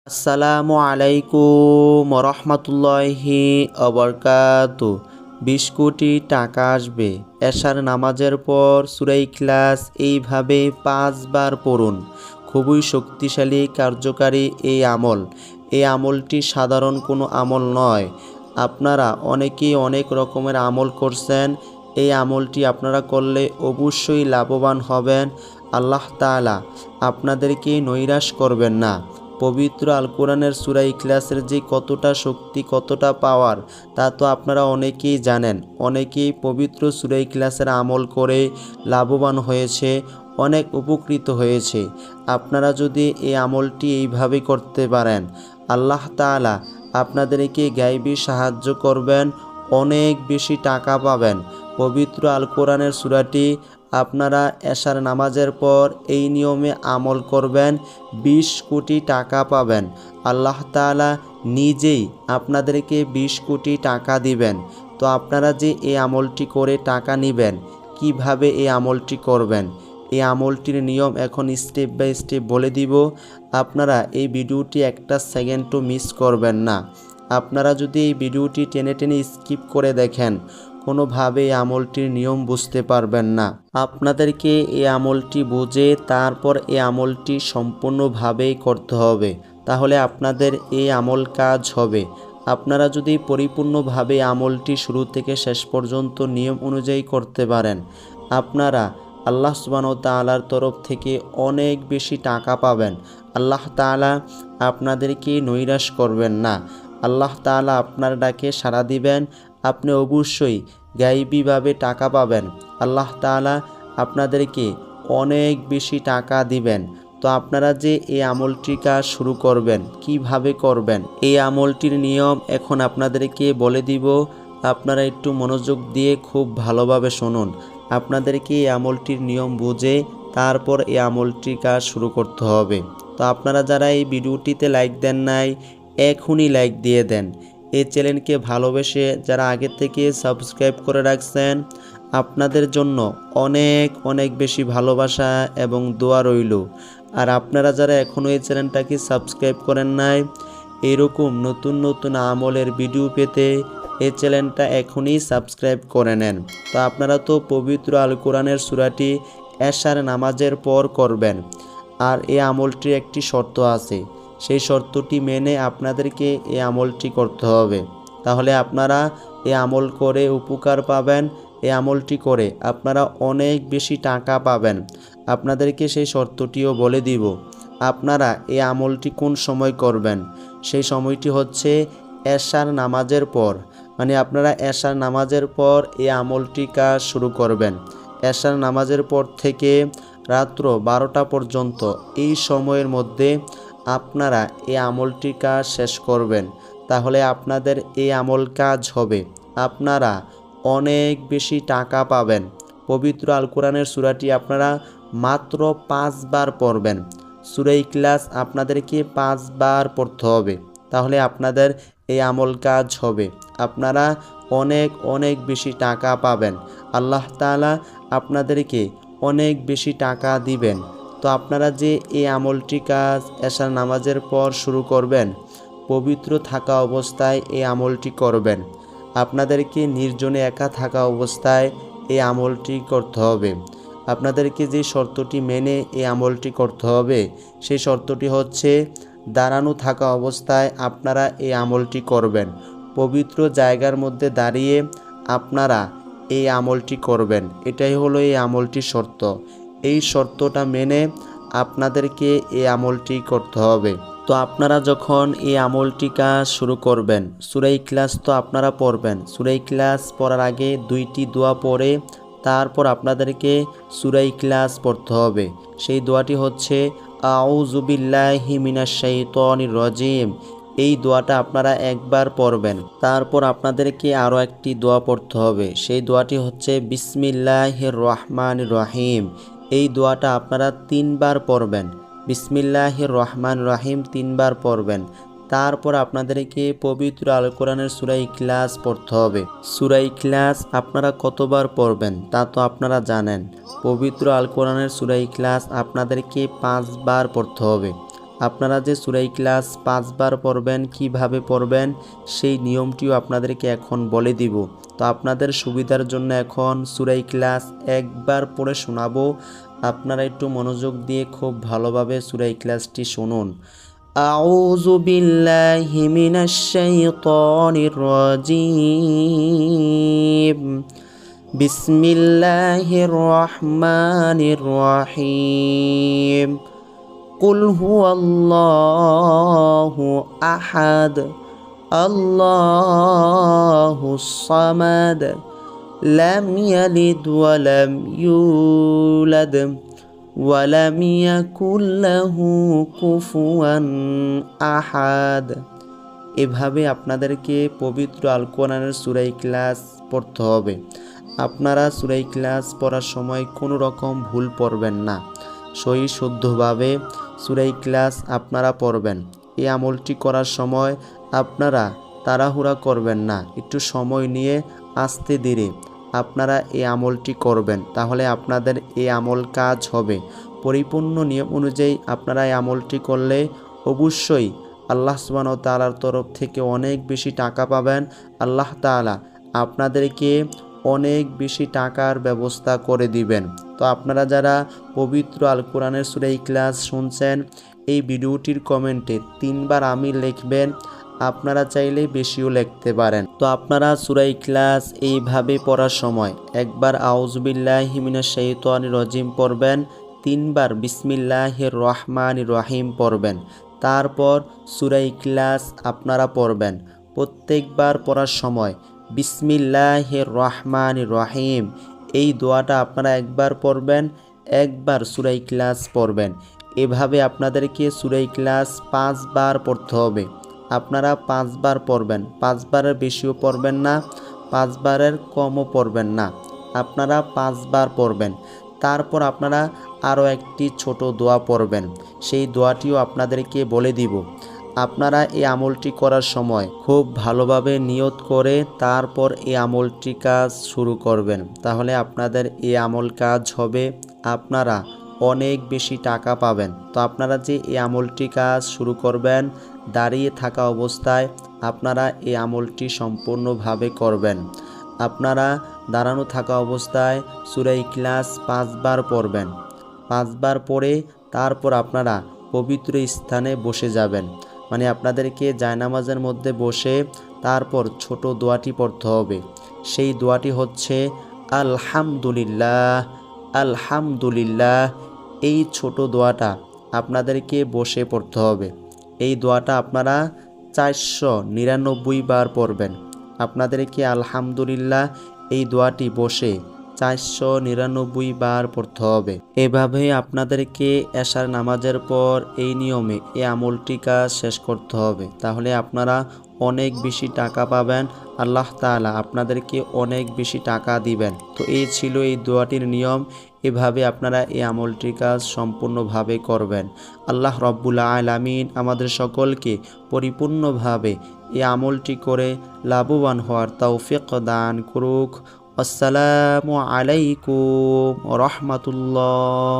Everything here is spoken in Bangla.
আসসালামু আলাইকুম রহমতুল্লাহি অবরকাতু। ২০ কোটি টাকা আসবে। এশার নামাজের পর সূরা ইখলাস এইভাবে ৫ বার পড়ুন। খুবই শক্তিশালী কার্যকারী এই আমল। এই আমলটি সাধারণ কোনো আমল নয়। আপনারা অনেকেই অনেক রকমের আমল করছেন। এই আমলটি আপনারা করলে অবশ্যই লাভবান হবেন। আল্লাহ তাআলা আপনাদেরকে নৈরাশ করবেন না। পবিত্র আল কোরআনের সূরা ইখলাসের যে কতটা শক্তি, কতটা পাওয়ার, তা তো আপনারা অনেকেই জানেন। অনেকেই পবিত্র সূরা ইখলাসের আমল করে লাভবান হয়েছে, অনেক উপকৃত হয়েছে। আপনারা যদি এই আমলটি এইভাবে করতে পারেন, আল্লাহ তাআলা আপনাদেরকে গায়বী সাহায্য করবেন, অনেক বেশি টাকা পাবেন। পবিত্র আল কোরআনের সূরাটি আপনারা এশার নামাজের পর এই নিয়মে আমল করবেন, ২০ কোটি টাকা পাবেন। আল্লাহ তাআলা নিজেই আপনাদেরকে ২০ কোটি টাকা দিবেন। তো আপনারা যে এই আমলটি করে টাকা নেবেন, কিভাবে এই আমলটি করবেন, এই আমলটির নিয়ম এখন স্টেপ বাই স্টেপ বলে দিব। আপনারা এই ভিডিওটি একটা সেকেন্ডও মিস করবেন না। আপনারা যদি এই ভিডিওটি টেনে টেনে স্কিপ করে দেখেন, কোনোভাবে এই আমলটির নিয়ম বুঝতে পারবেন না। আপনাদেরকে এই আমলটি বুঝে তারপর এই আমলটি সম্পূর্ণভাবেই করতে হবে, তাহলে আপনাদের এই আমল কাজ হবে। আপনারা যদি পরিপূর্ণভাবে আমলটি শুরু থেকে শেষ পর্যন্ত নিয়ম অনুযায়ী করতে পারেন, আপনারা আল্লাহ সুবহানাহু ওয়া তাআলার তরফ থেকে অনেক বেশি টাকা পাবেন। আল্লাহ তাআলা আপনাদেরকে নৈরাশ করবেন না। আল্লাহ তাআলা আপনার ডাকে সাড়া দিবেন। আপনি অবশ্যই গায়বীভাবে টাকা পাবেন। আল্লাহ তাআলা আপনাদেরকে অনেক বেশি টাকা দিবেন। তো আপনারা যে এই আমলটি কাজ শুরু করবেন, কিভাবে করবেন, এই আমলটির নিয়ম এখন আপনাদেরকে বলে দিব। আপনারা একটু মনোযোগ দিয়ে খুব ভালোভাবে শুনুন। আপনাদেরকে এই আমলটির নিয়ম বুঝে তারপর এই আমলটির কাজ শুরু করতে হবে। তো আপনারা যারা এই ভিডিওটিতে লাইক দেন নাই, এখনই লাইক দিয়ে দেন। এই চ্যানেলকে ভালোবেসে যারা আগে থেকে সাবস্ক্রাইব করে রাখছেন, আপনাদের জন্য অনেক অনেক বেশি ভালোবাসা এবং দোয়া রইল। আর আপনারা যারা এখনও এই চ্যানেলটাকে সাবস্ক্রাইব করেন নাই, এরকম নতুন নতুন আমলের ভিডিও পেতে এই চ্যানেলটা এখনই সাবস্ক্রাইব করে নেন। তো আপনারা তো পবিত্র আল কোরআনের সূরাটি এশার নামাজের পর করবেন। আর এই আমলটির একটি শর্ত আছে, সেই শর্তটি মেনে আপনাদেরকে এই আমলটি করতে হবে। তাহলে আপনারা এই আমল করে উপকার পাবেন। এই আমলটি করে আপনারা অনেক বেশি টাকা পাবেন। আপনাদেরকে সেই শর্তটিও বলে দিব। আপনারা এই আমলটি কোন সময় করবেন, সেই সময়টি হচ্ছে এশার নামাজের পর। মানে আপনারা এশার নামাজের পর এই আমলটি কাজ শুরু করবেন। এশার নামাজের পর থেকে রাত্র 12টা পর্যন্ত এই সময়ের মধ্যে আপনারা এই আমলটি কাজ শেষ করবেন। তাহলে আপনাদের এই আমল কাজ হবে, আপনারা অনেক বেশি টাকা পাবেন। পবিত্র আল কোরআনের সূরাটি আপনারা মাত্র ৫ বার পড়বেন। সূরা ইখলাস আপনাদেরকে ৫ বার পড়তে হবে, তাহলে আপনাদের এই আমল কাজ হবে। আপনারা অনেক অনেক বেশি টাকা পাবেন। আল্লাহ তাআলা আপনাদেরকে অনেক বেশি টাকা দিবেন। তো আপনারা যে এই আমলটি কাজ এশার নামাজের পর শুরু করবেন, পবিত্র থাকা অবস্থায় এই আমলটি করবেন। আপনাদেরকে নির্জনে একা থাকা অবস্থায় এই আমলটি করতে হবে। আপনাদেরকে যে শর্তটি মেনে এই আমলটি করতে হবে, সেই শর্তটি হচ্ছে দাঁড়ানো থাকা অবস্থায় আপনারা এই আমলটি করবেন। পবিত্র জায়গার মধ্যে দাঁড়িয়ে আপনারা এই আমলটি করবেন। এটাই হলো এই আমলটির শর্ত। এই শর্তটা মেনে আপনাদেরকে এই আমলটি করতে হবে। তো আপনারা যখন এই আমলটি কাজ শুরু করবেন, সূরা ইখলাস তো আপনারা পড়বেন। সূরা ইখলাস পড়ার আগে 2টি দোয়া পড়ে তারপর আপনাদেরকে সূরা ইখলাস পড়তে হবে। সেই দোয়াটি হচ্ছে আউযু বিল্লাহি মিনাশ শাইতানির রাজিম। এই দোয়াটা আপনারা একবার পড়বেন। তারপর আপনাদেরকে আরও একটি দোয়া পড়তে হবে। সেই দোয়াটি হচ্ছে বিসমিল্লাহির রহমানির রহিম। এই দোয়াটা আপনারা 3 বার পড়বেন। বিসমিল্লাহির রহমান রহিম 3 বার পড়বেন। তারপর আপনাদেরকে পবিত্র আল কোরআনের সূরা ইখলাস পড়তে হবে। সূরা ইখলাস আপনারা কতবার পড়বেন তা তো আপনারা জানেন। পবিত্র আল কোরআনের সূরা ইখলাস আপনাদেরকে 5 বার পড়তে হবে। আপনারা যে সূরা ইখলাস 5 বার পড়বেন, কিভাবে পড়বেন সেই নিয়মটিও আপনাদেরকে এখন বলে দিব। তো আপনাদের সুবিধার জন্য এখন সূরা ইখলাস একবার পড়ে শোনাবো, আপনারা একটু মনোযোগ দিয়ে খুব ভালোভাবে সূরা ইখলাসটি শুনুন। আউযু বিল্লাহি মিনাশ শাইতানির রাজিম। বিসমিল্লাহির রহমানির রহিম। কুল হুয়াল্লাহু আহাদ, আল্লাহুস সামাদ, লাম ইয়ালিদ ওয়া লাম ইউলাদ ওয়া লাম ইয়াকুল লাহু কুফুয়ান আহাদ। এভাবে আপনাদেরকে পবিত্র আল কোরআনের সূরা ইখলাস পড়তে হবে। আপনারা সূরা ইখলাস পড়ার সময় কোনো রকম ভুল পড়বেন না, সহি শুদ্ধভাবে সূরা ইখলাস আপনারা পড়বেন। এই আমলটি করার সময় আপনারা তাড়াহুড়া করবেন না, একটু সময় নিয়ে আস্তে ধীরে আপনারা এই আমলটি করবেন, তাহলে আপনাদের এই আমল কাজ হবে। পরিপূর্ণ নিয়ম অনুযায়ী আপনারা এই আমলটি করলে অবশ্যই আল্লাহ সুবহানাহু ওয়া তাআলার তরফ থেকে অনেক বেশি টাকা পাবেন। আল্লাহ তাআলা আপনাদেরকে অনেক বেশি টাকার ব্যবস্থা করে দিবেন। তো আপনারা যারা পবিত্র আল কোরআনের সূরা ইখলাস শুনছেন, এই ভিডিওটির কমেন্টে 3 বার আমিন লিখবেন, আপনারা চাইলে বেশিও লিখতে পারেন। তো আপনারা সূরা ইখলাস এইভাবে পড়ার সময় একবার আউযু বিল্লাহি মিনাশ শাইতানির রাজিম পড়বেন, 3 বার বিসমিল্লাহির রহমানির রহিম পড়বেন, তারপর সূরা ইখলাস আপনারা পড়বেন। প্রত্যেকবার পড়ার সময় বিসমিল্লাহির রহমানির রহিম এই দোয়াটা আপনারা একবার পড়বেন, একবার সূরা ইখলাস পড়বেন। এভাবে আপনাদেরকে সূরা ইখলাস 5 বার পড়তে হবে। আপনারা 5 বার পড়বেন, 5 বারের বেশিও পড়বেন না, 5 বারের কমও পড়বেন না, আপনারা 5 বার পড়বেন। তারপর আপনারা আরও একটি ছোট দোয়া পড়বেন, সেই দোয়াটিও আপনাদেরকে বলে দিব। আপনারা এই আমলটি করার সময় খুব ভালোভাবে নিয়ত করে তারপর এই আমলটি কাজ শুরু করবেন, তাহলে আপনাদের এই আমল কাজ হবে, আপনারা অনেক বেশি টাকা পাবেন। তো আপনারা যে এই আমলটি কাজ শুরু করবেন, দাঁড়িয়ে থাকা অবস্থায় আপনারা এই আমলটি সম্পূর্ণভাবে করবেন। আপনারা দাঁড়ানো থাকা অবস্থায় সূরা ইখলাস 5 বার পড়বেন, 5 বার পড়ে তারপর আপনারা পবিত্র স্থানে বসে যাবেন, মানে আপনাদেরকে জায়নামাজের মধ্যে বসে তারপর ছোট দোয়াটি পড়তে হবে। সেই দোয়াটি হচ্ছে আলহামদুলিল্লাহ, আলহামদুলিল্লাহ। এই ছোট দোয়াটা আপনাদেরকে বসে পড়তে হবে। এই দোয়াটা আপনারা 499 বার পড়বেন। আপনাদেরকে আলহামদুলিল্লাহ এই দোয়াটি বসে 499 বার পড়তে হবে। এভাবে আপনাদেরকে এশার নামাজের পর এই নিয়মে এই আমলটি কাজ শেষ করতে হবে, তাহলে আপনারা অনেক বেশি টাকা পাবেন, আল্লাহ তাআলা আপনাদেরকে অনেক বেশি টাকা দিবেন। তো এই ছিল এই দোয়াটির নিয়ম, এভাবে আপনারা এই আমলটির কাজ সম্পূর্ণভাবে করবেন। আল্লাহ রব্বুল আলামিন আমাদের সকলকে পরিপূর্ণভাবে এই আমলটি করে লাভবান হওয়ার তৌফিক দান করুক। আসসালামু আলাইকুম ওয়া রাহমাতুল্লাহ।